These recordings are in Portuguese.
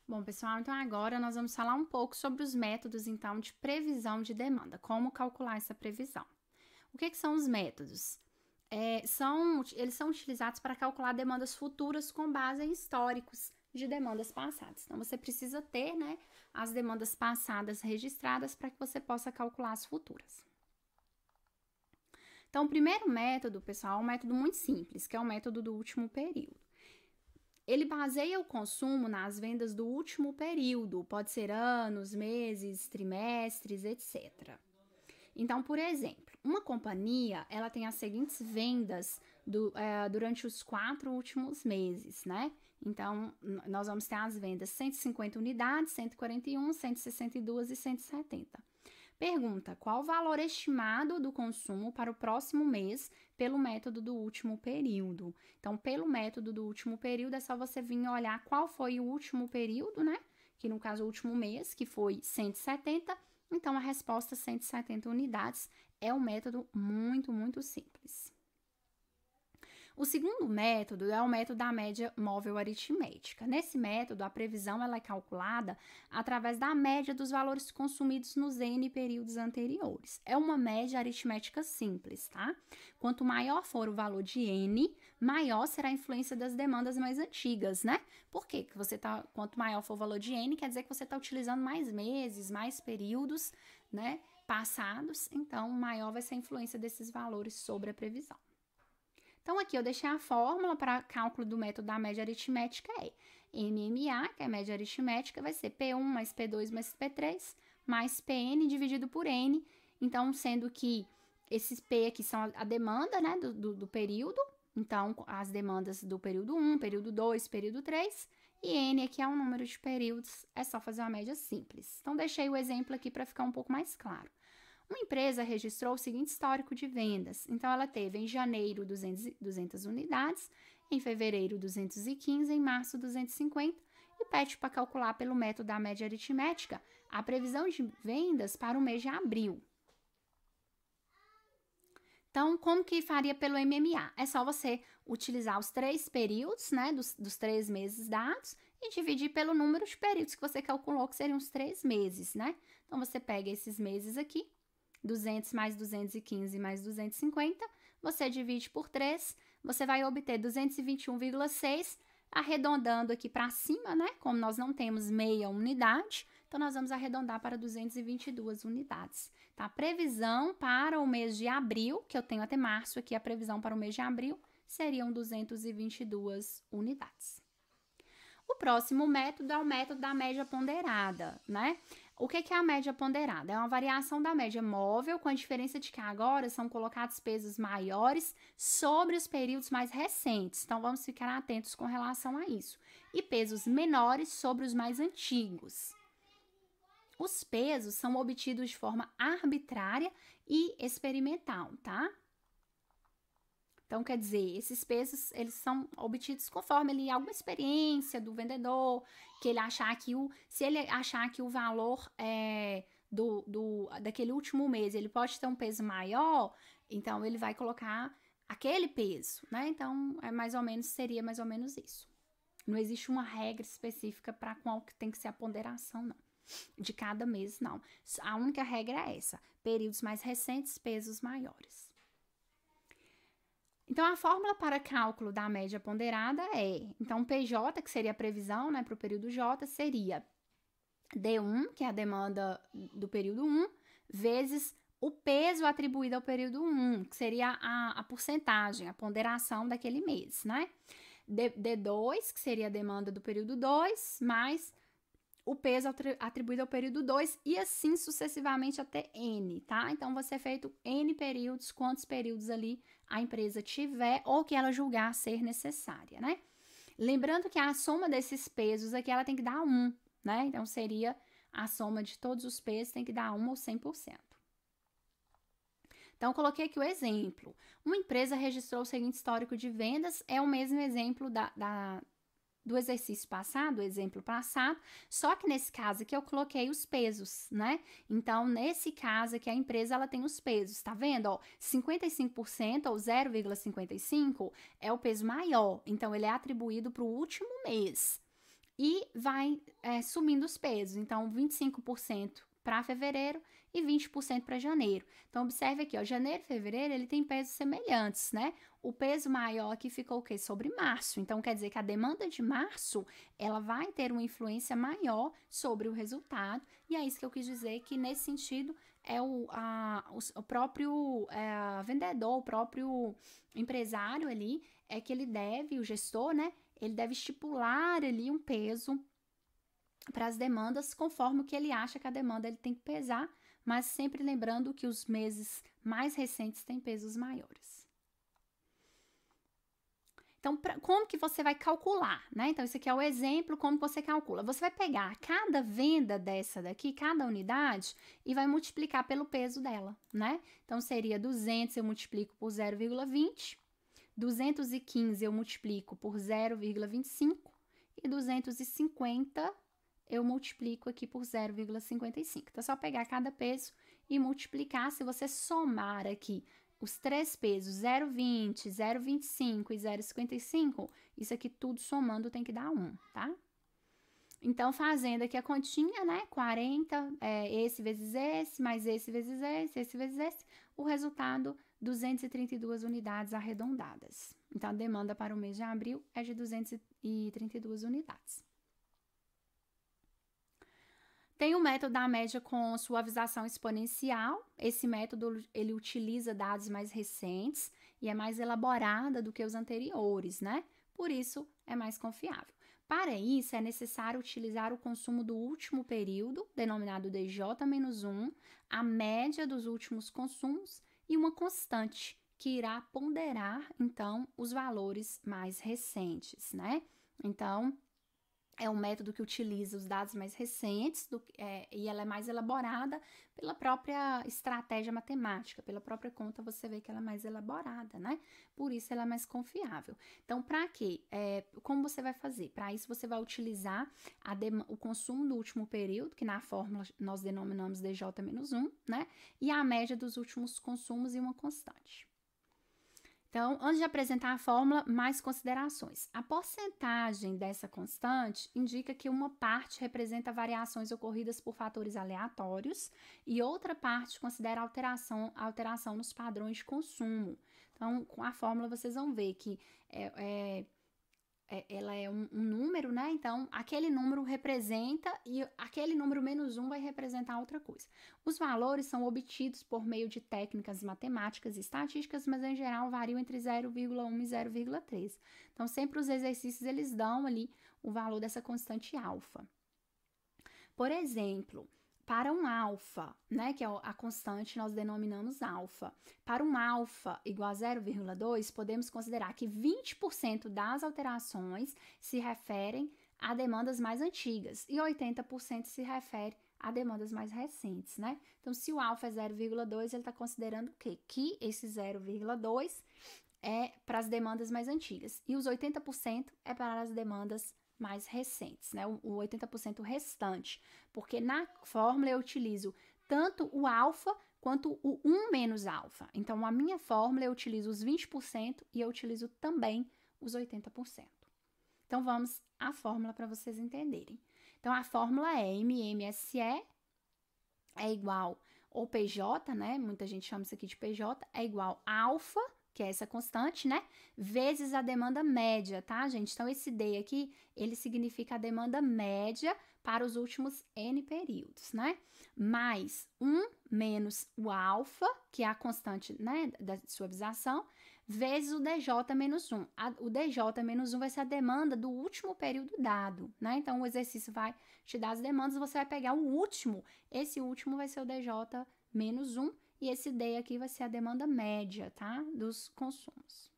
Bom, pessoal, então agora nós vamos falar um pouco sobre os métodos, então, de previsão de demanda, como calcular essa previsão. O que são os métodos? Eles são utilizados para calcular demandas futuras com base em históricos de demandas passadas. Então, você precisa ter, né, as demandas passadas registradas para que você possa calcular as futuras. Então, o primeiro método, pessoal, é um método muito simples, que é o método do último período. Ele baseia o consumo nas vendas do último período, pode ser anos, meses, trimestres, etc. Então, por exemplo, uma companhia, ela tem as seguintes vendas durante os 4 últimos meses, né? Então, nós vamos ter as vendas 150 unidades, 141, 162 e 170. Pergunta: qual o valor estimado do consumo para o próximo mês pelo método do último período? Então, pelo método do último período, é só você vir olhar qual foi o último período, né? Que no caso, o último mês, que foi 170. Então, a resposta 170 unidades é um método muito simples. O segundo método é o método da média móvel aritmética. Nesse método, a previsão ela é calculada através da média dos valores consumidos nos N períodos anteriores. É uma média aritmética simples, tá? Quanto maior for o valor de N, maior será a influência das demandas mais antigas, né? Por quê? Quanto maior for o valor de N, quer dizer que você está utilizando mais meses, mais períodos, né, passados, então maior vai ser a influência desses valores sobre a previsão. Então, aqui eu deixei a fórmula para cálculo do método da média aritmética MMA, que é a média aritmética, vai ser P1 mais P2 mais P3, mais PN dividido por N. Então, sendo que esses P aqui são a demanda, né, do período. Então, as demandas do período 1, período 2, período 3. E N aqui é o número de períodos, é só fazer uma média simples. Então, deixei o exemplo aqui para ficar um pouco mais claro. Uma empresa registrou o seguinte histórico de vendas. Então, ela teve em janeiro 200 unidades, em fevereiro 215, em março 250 e pede para calcular pelo método da média aritmética a previsão de vendas para o mês de abril. Então, como que faria pelo MMA? É só você utilizar os 3 períodos, né, dos 3 meses dados e dividir pelo número de períodos que você calculou, que seriam os 3 meses, né? Então, você pega esses meses aqui, 200 mais 215 mais 250, você divide por 3, você vai obter 221,6, arredondando aqui para cima, né? Como nós não temos meia unidade, então nós vamos arredondar para 222 unidades. Tá? A previsão para o mês de abril, que eu tenho até março aqui, a previsão para o mês de abril, seriam 222 unidades. O próximo método é o método da média ponderada, né? O que é a média ponderada? É uma variação da média móvel, com a diferença de que agora são colocados pesos maiores sobre os períodos mais recentes. Então, vamos ficar atentos com relação a isso. E pesos menores sobre os mais antigos. Os pesos são obtidos de forma arbitrária e experimental, tá? Então, quer dizer, esses pesos, eles são obtidos conforme ele alguma experiência do vendedor, que ele achar que se ele achar que o valor daquele último mês, ele pode ter um peso maior, então ele vai colocar aquele peso, né? Então, seria mais ou menos isso. Não existe uma regra específica para qual que tem que ser a ponderação, não. De cada mês, não. A única regra é essa: períodos mais recentes, pesos maiores. Então, a fórmula para cálculo da média ponderada então, PJ, que seria a previsão, né, para o período J, seria D1, que é a demanda do período 1, vezes o peso atribuído ao período 1, que seria a porcentagem, a ponderação daquele mês, né? D2, que seria a demanda do período 2, mais o peso atribuído ao período 2 e assim sucessivamente até N, tá? Então, vai ser feito N períodos, quantos períodos ali a empresa tiver ou que ela julgar ser necessária, né? Lembrando que a soma desses pesos aqui, ela tem que dar 1, né? Então, seria a soma de todos os pesos tem que dar 1 ou 100%. Então, coloquei aqui o exemplo. Uma empresa registrou o seguinte histórico de vendas, é o mesmo exemplo do exercício passado, do exemplo passado, só que nesse caso aqui eu coloquei os pesos, né? Então, nesse caso aqui, a empresa, ela tem os pesos, tá vendo? Ó, 55% ou 0,55 é o peso maior, então ele é atribuído para o último mês. e vai sumindo os pesos. Então, 25% para fevereiro e 20% para janeiro. Então, observe aqui, ó, janeiro e fevereiro, ele tem pesos semelhantes, né? O peso maior aqui ficou o quê? Sobre março. Então, quer dizer que a demanda de março, ela vai ter uma influência maior sobre o resultado. E é isso que eu quis dizer, que nesse sentido, o próprio vendedor, o próprio empresário ali, que ele deve, o gestor, né? Ele deve estipular ali um peso para as demandas, conforme o que ele acha que a demanda ele tem que pesar, mas sempre lembrando que os meses mais recentes têm pesos maiores. Então, como que você vai calcular, né? Então, esse aqui é o exemplo, como você calcula. Você vai pegar cada venda dessa daqui, cada unidade, e vai multiplicar pelo peso dela, né? Então, seria 200, eu multiplico por 0,20, 215 eu multiplico por 0,25 e 250 eu multiplico aqui por 0,55. Então, é só pegar cada peso e multiplicar. Se você somar aqui os três pesos, 0,20, 0,25 e 0,55, isso aqui tudo somando tem que dar 1, tá? Então, fazendo aqui a continha, né? 40, esse vezes esse, mais esse vezes esse vezes esse, o resultado, 232 unidades arredondadas. Então, a demanda para o mês de abril é de 232 unidades. Tem o método da média com suavização exponencial. Esse método, ele utiliza dados mais recentes e é mais elaborada do que os anteriores, né? Por isso, é mais confiável. Para isso, é necessário utilizar o consumo do último período, denominado DJ-1, a média dos últimos consumos e uma constante, que irá ponderar, então, os valores mais recentes, né? Então, é um método que utiliza os dados mais recentes e ela é mais elaborada pela própria estratégia matemática, pela própria conta você vê que ela é mais elaborada, né? Por isso ela é mais confiável. Então, para quê? Como você vai fazer? Para isso você vai utilizar o consumo do último período, que na fórmula nós denominamos DJ-1, né? E a média dos últimos consumos e uma constante. Então, antes de apresentar a fórmula, mais considerações. A porcentagem dessa constante indica que uma parte representa variações ocorridas por fatores aleatórios e outra parte considera alteração nos padrões de consumo. Então, com a fórmula, vocês vão ver que ela é um número, né? Então, aquele número representa e aquele número menos 1 vai representar outra coisa. Os valores são obtidos por meio de técnicas matemáticas e estatísticas, mas em geral variam entre 0,1 e 0,3. Então, sempre os exercícios, eles dão ali o valor dessa constante alfa. Por exemplo, para um alfa, né, que é a constante, nós denominamos alfa. Para um alfa igual a 0,2, podemos considerar que 20% das alterações se referem a demandas mais antigas e 80% se refere a demandas mais recentes, né? Então, se o alfa é 0,2, ele está considerando o quê? Que esse 0,2 é para as demandas mais antigas e os 80% é para as demandas mais recentes, né? O 80% restante, porque na fórmula eu utilizo tanto o alfa quanto o 1 menos alfa. Então, a minha fórmula eu utilizo os 20% e eu utilizo também os 80%. Então, vamos à fórmula para vocês entenderem. Então, a fórmula é MMSE é igual ao PJ, né? Muita gente chama isso aqui de PJ, é igual a alfa, que é essa constante, né? Vezes a demanda média, tá, gente? Então, esse D aqui, ele significa a demanda média para os últimos N períodos, né? Mais 1 menos o alfa, que é a constante, né, da suavização, vezes o DJ menos 1. O DJ menos 1 vai ser a demanda do último período dado, né? Então, o exercício vai te dar as demandas, você vai pegar o último. Esse último vai ser o DJ menos 1. E esse D aqui vai ser a demanda média, tá? Dos consumos.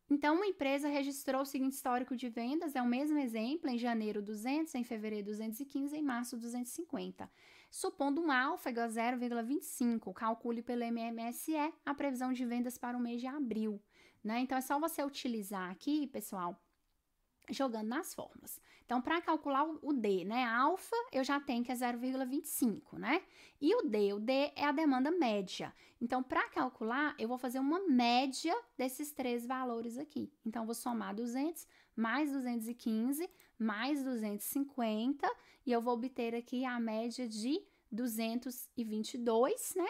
Então, uma empresa registrou o seguinte histórico de vendas, é o mesmo exemplo, em janeiro 200, em fevereiro 215, em março 250. Supondo um alfa igual a 0,25, calcule pelo MMSE a previsão de vendas para o mês de abril, né? Então, é só você utilizar aqui, pessoal, jogando nas fórmulas. Então, para calcular o D, né, alfa, eu já tenho que é 0,25, né? E o D é a demanda média. Então, para calcular, eu vou fazer uma média desses três valores aqui. Então, vou somar 200 mais 215, mais 250, e eu vou obter aqui a média de 222, né?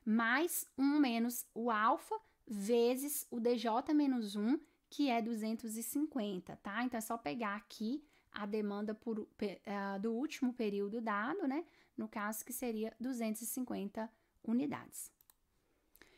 Mais 1 menos o alfa, vezes o DJ menos 1, que é 250, tá? Então, é só pegar aqui a demanda do último período dado, né? No caso, que seria 250 unidades.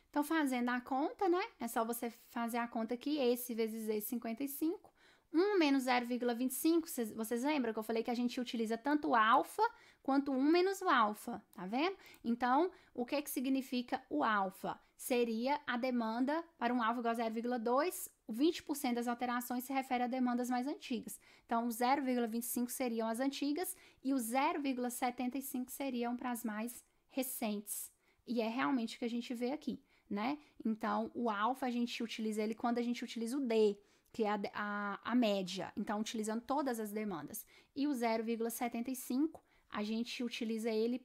Então, fazendo a conta, né? É só você fazer a conta aqui, esse vezes esse, 55. 1 menos 0,25, vocês lembram que eu falei que a gente utiliza tanto o alfa quanto 1 menos o alfa, tá vendo? Então, o que significa o alfa? Seria a demanda para um alfa igual a 0,2, 20% das alterações se refere a demandas mais antigas. Então, 0,25 seriam as antigas e o 0,75 seriam para as mais recentes. E é realmente o que a gente vê aqui, né? Então, o alfa a gente utiliza ele quando a gente utiliza o D, que é a média, então utilizando todas as demandas. E o 0,75, a gente utiliza ele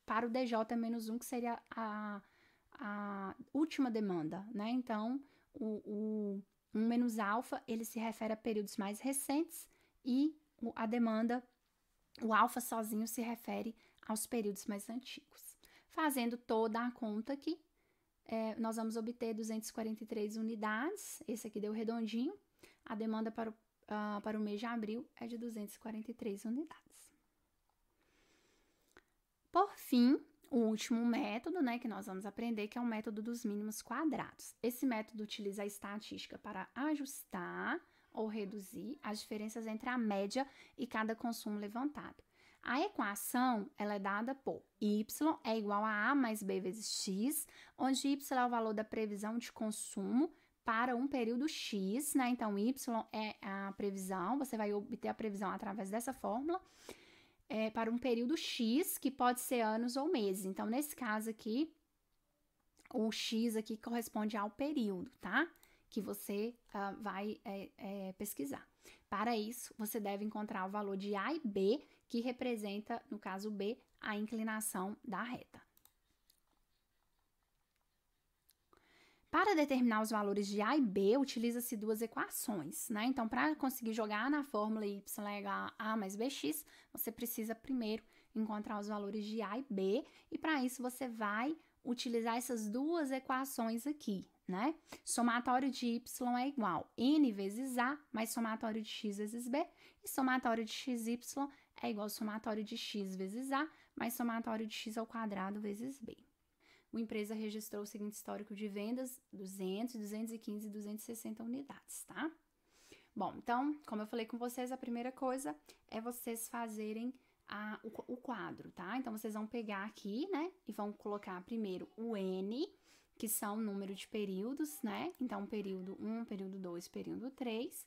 para o DJ-1, que seria a última demanda, né? Então, o 1 menos alfa, ele se refere a períodos mais recentes e a demanda, o alfa sozinho se refere aos períodos mais antigos. Fazendo toda a conta aqui, nós vamos obter 243 unidades, esse aqui deu redondinho. A demanda para o mês de abril é de 243 unidades. Por fim, o último método, né, que nós vamos aprender, que é o método dos mínimos quadrados. Esse método utiliza a estatística para ajustar ou reduzir as diferenças entre a média e cada consumo levantado. A equação, ela é dada por y é igual a mais b vezes x, onde y é o valor da previsão de consumo para um período x, né? Então, y é a previsão, você vai obter a previsão através dessa fórmula, para um período x, que pode ser anos ou meses. Então, nesse caso aqui, o x aqui corresponde ao período, tá? Que você vai pesquisar. Para isso, você deve encontrar o valor de A e B, que representa, no caso B, a inclinação da reta. Para determinar os valores de A e B, utiliza-se duas equações, né? Então, para conseguir jogar na fórmula y é igual a mais bx, você precisa primeiro encontrar os valores de A e B, e para isso você vai utilizar essas duas equações aqui, né? Somatório de y é igual a n vezes A mais somatório de x vezes B, e somatório de xy é igual ao somatório de x vezes A mais somatório de x ao quadrado vezes B. A empresa registrou o seguinte histórico de vendas: 200, 215 e 260 unidades, tá? Bom, então, como eu falei com vocês, a primeira coisa é vocês fazerem o quadro, tá? Então, vocês vão pegar aqui, né, e vão colocar primeiro o N, que são o número de períodos, né? Então, período 1, período 2, período 3.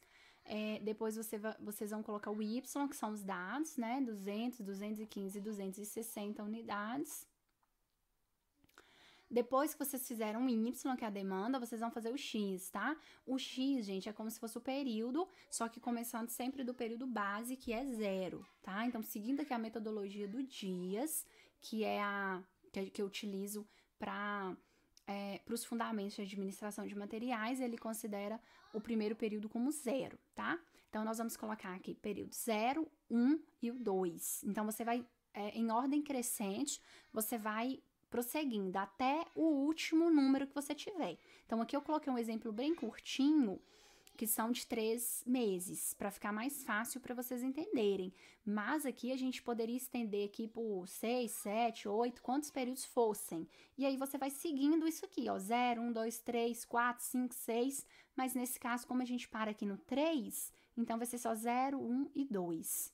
Depois, vocês vão colocar o Y, que são os dados, né? 200, 215 e 260 unidades. Depois que vocês fizeram o Y, que é a demanda, vocês vão fazer o X, tá? O X, gente, é como se fosse o período, só que começando sempre do período base, que é 0, tá? Então, seguindo aqui a metodologia do Dias, que é que eu utilizo para os fundamentos de administração de materiais, ele considera o primeiro período como 0, tá? Então, nós vamos colocar aqui período 0, 1 e o 2. Então, você vai, em ordem crescente, você vai prosseguindo até o último número que você tiver. Então, aqui eu coloquei um exemplo bem curtinho, que são de 3 meses, para ficar mais fácil para vocês entenderem. Mas aqui a gente poderia estender aqui por 6, 7, 8, quantos períodos fossem. E aí você vai seguindo isso aqui, ó, 0, 1, 2, 3, 4, 5, 6. Mas nesse caso, como a gente para aqui no 3, então vai ser só 0, 1 e 2.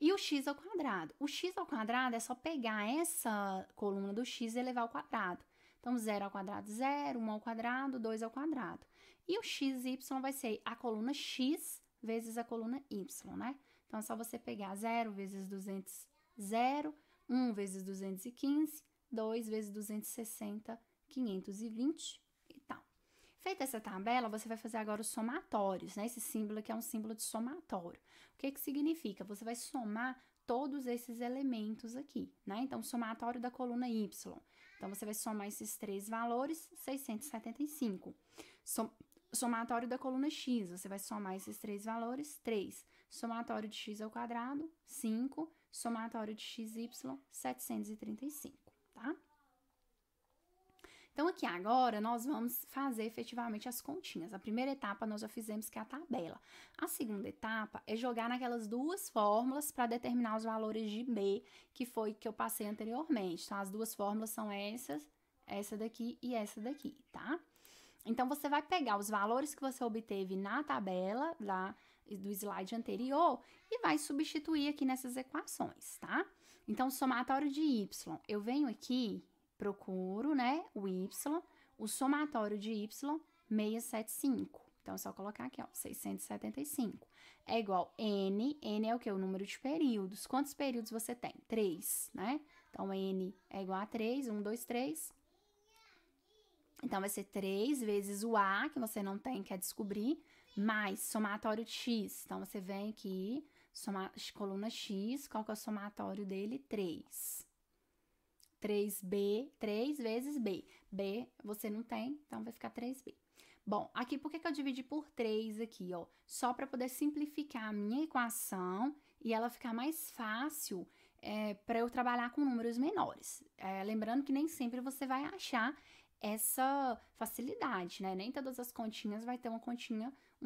E o x ao quadrado? O x ao quadrado é só pegar essa coluna do x e elevar ao quadrado. Então, 0 ao quadrado, 0, 1 ao quadrado, 2 ao quadrado. E o xy vai ser a coluna x vezes a coluna y, né? Então, é só você pegar 0 vezes 200, 0, 1 vezes 215, 2 vezes 260, 520 e tal. Feita essa tabela, você vai fazer agora os somatórios, né? Esse símbolo aqui é um símbolo de somatório. O que que significa? Você vai somar todos esses elementos aqui, né? Então, somatório da coluna Y. Então, você vai somar esses 3 valores, 675. somatório da coluna x, você vai somar esses 3 valores, 3. Somatório de x ao quadrado, 5. Somatório de xy, 735, tá? Então, aqui agora, nós vamos fazer efetivamente as continhas. A primeira etapa nós já fizemos, que é a tabela. A segunda etapa é jogar naquelas duas fórmulas para determinar os valores de B, que foi que eu passei anteriormente. Então, as duas fórmulas são essa daqui e essa daqui, tá? Então, você vai pegar os valores que você obteve na tabela lá do slide anterior e vai substituir aqui nessas equações, tá? Então, somatório de y, eu venho aqui, procuro, né, o y, o somatório de y, 675. Então, é só colocar aqui, ó, 675. É igual n é o que? O número de períodos. Quantos períodos você tem? 3, né? Então, n é igual a 3, 1, 2, 3. Então, vai ser 3 vezes o A, que você não tem, quer descobrir, mais somatório de X. Então, você vem aqui, coluna X, qual que é o somatório dele? 3. 3B, 3 vezes B. B você não tem, então vai ficar 3B. Bom, aqui, por que eu dividi por 3 aqui, ó? Só para poder simplificar a minha equação e ela ficar mais fácil para eu trabalhar com números menores. Lembrando que nem sempre você vai achar essa facilidade, né? Nem todas as continhas vai ter um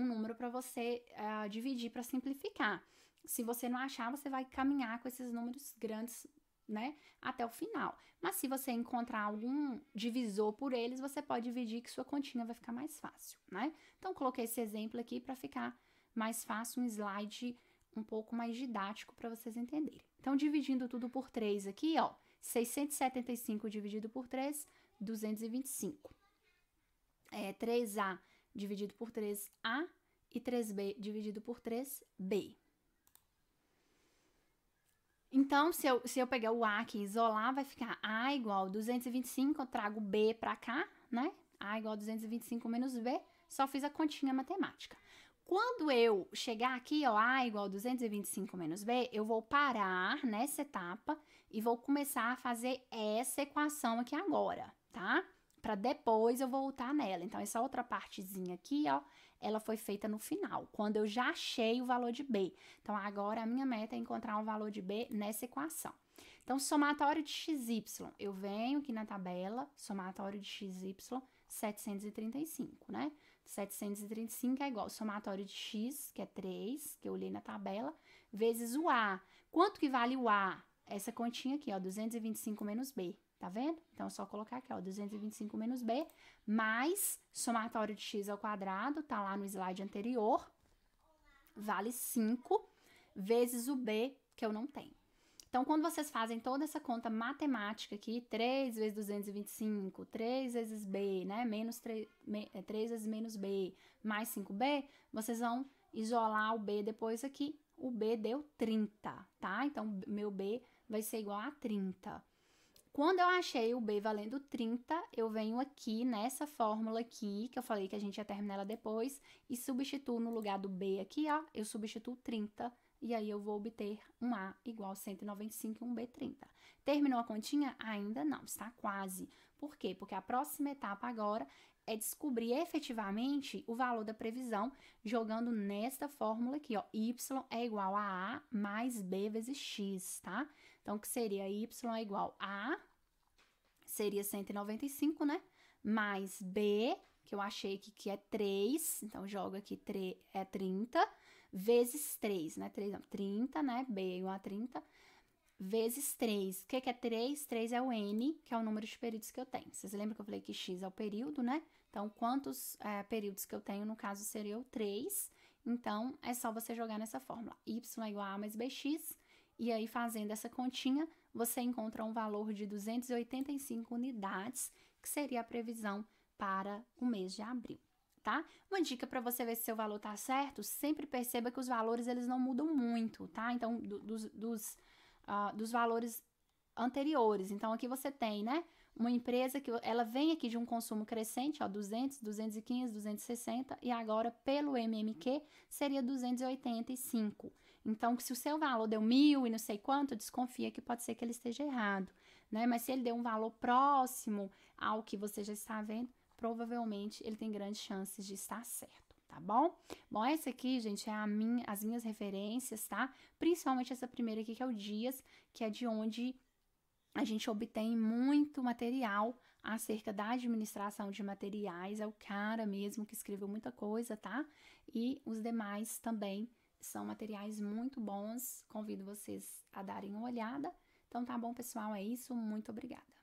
número para você dividir para simplificar. Se você não achar, você vai caminhar com esses números grandes, né, até o final. Mas se você encontrar algum divisor por eles, você pode dividir que sua continha vai ficar mais fácil, né? Então, coloquei esse exemplo aqui para ficar mais fácil, um slide um pouco mais didático para vocês entenderem. Então, dividindo tudo por 3 aqui, ó, 675 dividido por 3, 225. 3A dividido por 3A e 3B dividido por 3B. Então, se eu pegar o A aqui e isolar, vai ficar A igual a 225, eu trago B para cá, né? A igual a 225 menos B, só fiz a continha matemática. Quando eu chegar aqui, ó, A igual a 225 menos B, eu vou parar nessa etapa e vou começar a fazer essa equação aqui agora, tá? Para depois eu voltar nela. Então, essa outra partezinha aqui, ó, ela foi feita no final, quando eu já achei o valor de B. Então, agora a minha meta é encontrar o valor de B nessa equação. Então, somatório de XY, eu venho aqui na tabela, somatório de XY, 735, né? 735 é igual ao somatório de X, que é 3, que eu olhei na tabela, vezes o A. Quanto que vale o A? Essa continha aqui, ó, 225 menos B. Tá vendo? Então, é só colocar aqui, ó, 225 menos B, mais somatório de x ao quadrado, tá lá no slide anterior, vale 5, vezes o B, que eu não tenho. Então, quando vocês fazem toda essa conta matemática aqui, 3 vezes 225, 3 vezes B, né, 3 vezes menos B, mais 5B, vocês vão isolar o B depois aqui, o B deu 30, tá? Então, meu B vai ser igual a 30. Quando eu achei o B valendo 30, eu venho aqui nessa fórmula aqui, que eu falei que a gente ia terminar ela depois, e substituo no lugar do B aqui, ó, eu substituo 30, e aí eu vou obter um A igual a 195 e um B 30. Terminou a continha? Ainda não, está quase. Por quê? Porque a próxima etapa agora é descobrir efetivamente o valor da previsão, jogando nesta fórmula aqui, ó, y é igual a mais B vezes x, tá? Então, que seria y é igual a, seria 195, né? Mais B, que eu achei que é 3, então jogo aqui é 30, vezes 3, né? 30, né? B é igual a 30, vezes 3. O que é 3? 3 é o N, que é o número de períodos que eu tenho. Vocês lembram que eu falei que X é o período, né? Então, quantos períodos que eu tenho, no caso, seria o 3. Então, é só você jogar nessa fórmula. Y é igual a mais BX. E aí, fazendo essa continha, você encontra um valor de 285 unidades, que seria a previsão para o mês de abril, tá? Uma dica para você ver se seu valor tá certo, sempre perceba que os valores, eles não mudam muito, tá? Então, dos valores anteriores. Então, aqui você tem, né? Uma empresa que ela vem aqui de um consumo crescente, ó, 200, 215, 260, e agora, pelo MMQ, seria 285. Então, se o seu valor deu 1.000 e não sei quanto, desconfia que pode ser que ele esteja errado, né? Mas se ele deu um valor próximo ao que você já está vendo, provavelmente ele tem grandes chances de estar certo, tá bom? Bom, essa aqui, gente, é as minhas referências, tá? Principalmente essa primeira aqui, que é o Dias, que é de onde a gente obtém muito material acerca da administração de materiais. É o cara mesmo que escreveu muita coisa, tá? E os demais também são materiais muito bons. Convido vocês a darem uma olhada. Então tá bom, pessoal, é isso. Muito obrigada.